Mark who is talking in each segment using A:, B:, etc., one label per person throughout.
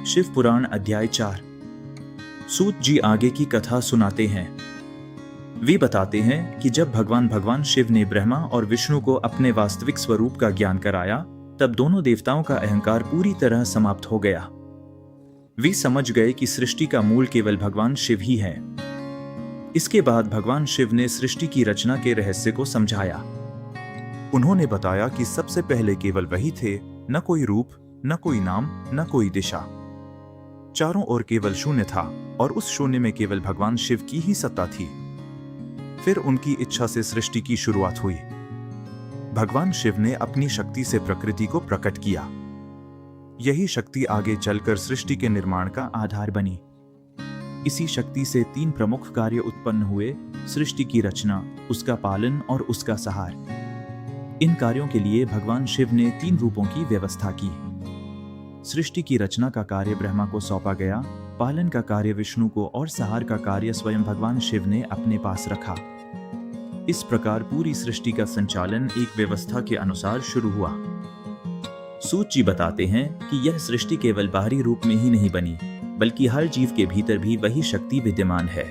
A: शिव पुराण अध्याय 4। सूत जी आगे की कथा सुनाते हैं। वे बताते हैं कि जब भगवान शिव ने ब्रह्मा और विष्णु को अपने वास्तविक स्वरूप का ज्ञान कराया, तब दोनों देवताओं का अहंकार पूरी तरह समाप्त हो गया। वे समझ गए कि सृष्टि का मूल केवल भगवान शिव ही है। इसके बाद भगवान शिव ने सृष्टि की रचना के रहस्य को समझाया। उन्होंने बताया कि सबसे पहले केवल वही थे, न कोई रूप, न कोई नाम, न कोई दिशा। चारों ओर केवल शून्य था और उस शून्य में केवल भगवान शिव की ही सत्ता थी। फिर उनकी इच्छा से सृष्टि की शुरुआत हुई। भगवान शिव ने अपनी शक्ति से प्रकृति को प्रकट किया। यही शक्ति आगे चलकर सृष्टि के निर्माण का आधार बनी। इसी शक्ति से 3 प्रमुख कार्य उत्पन्न हुए: सृष्टि की रचना, उसका पालन और उसका सहार। इन कार्यों के लिए भगवान शिव ने 3 रूपों की व्यवस्था की। सृष्टि की रचना का कार्य ब्रह्मा को सौंपा गया, पालन का कार्य विष्णु को और सहार का कार्य स्वयं भगवान शिव ने अपने पास रखा। इस प्रकार पूरी सृष्टि का संचालन एक व्यवस्था के अनुसार शुरू हुआ। सूत जी बताते हैं कि यह सृष्टि केवल बाहरी रूप में ही नहीं बनी, बल्कि हर जीव के भीतर भी वही शक्ति विद्यमान है।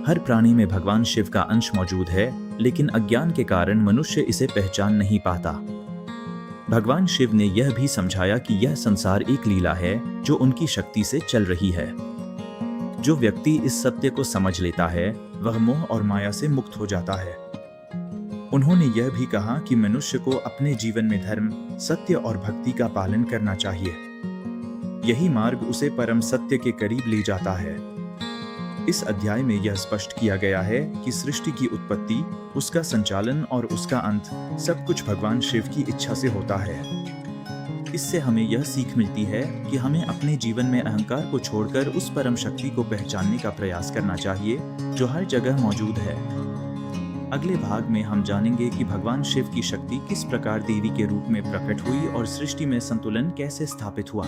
A: हर प्राणी में भगवान शिव का अंश मौजूद है, लेकिन अज्ञान के कारण मनुष्य इसे पहचान नहीं पाता। भगवान शिव ने यह भी समझाया कि यह संसार एक लीला है जो उनकी शक्ति से चल रही है। जो व्यक्ति इस सत्य को समझ लेता है, वह मोह और माया से मुक्त हो जाता है। उन्होंने यह भी कहा कि मनुष्य को अपने जीवन में धर्म, सत्य और भक्ति का पालन करना चाहिए। यही मार्ग उसे परम सत्य के करीब ले जाता है। इस अध्याय में यह स्पष्ट किया गया है कि सृष्टि की उत्पत्ति, उसका संचालन और उसका अंत सब कुछ भगवान शिव की इच्छा से होता है। इससे हमें यह सीख मिलती है कि हमें अपने जीवन में अहंकार को छोड़कर उस परम शक्ति को पहचानने का प्रयास करना चाहिए जो हर जगह मौजूद है। अगले भाग में हम जानेंगे कि भगवान शिव की शक्ति किस प्रकार देवी के रूप में प्रकट हुई और सृष्टि में संतुलन कैसे स्थापित हुआ।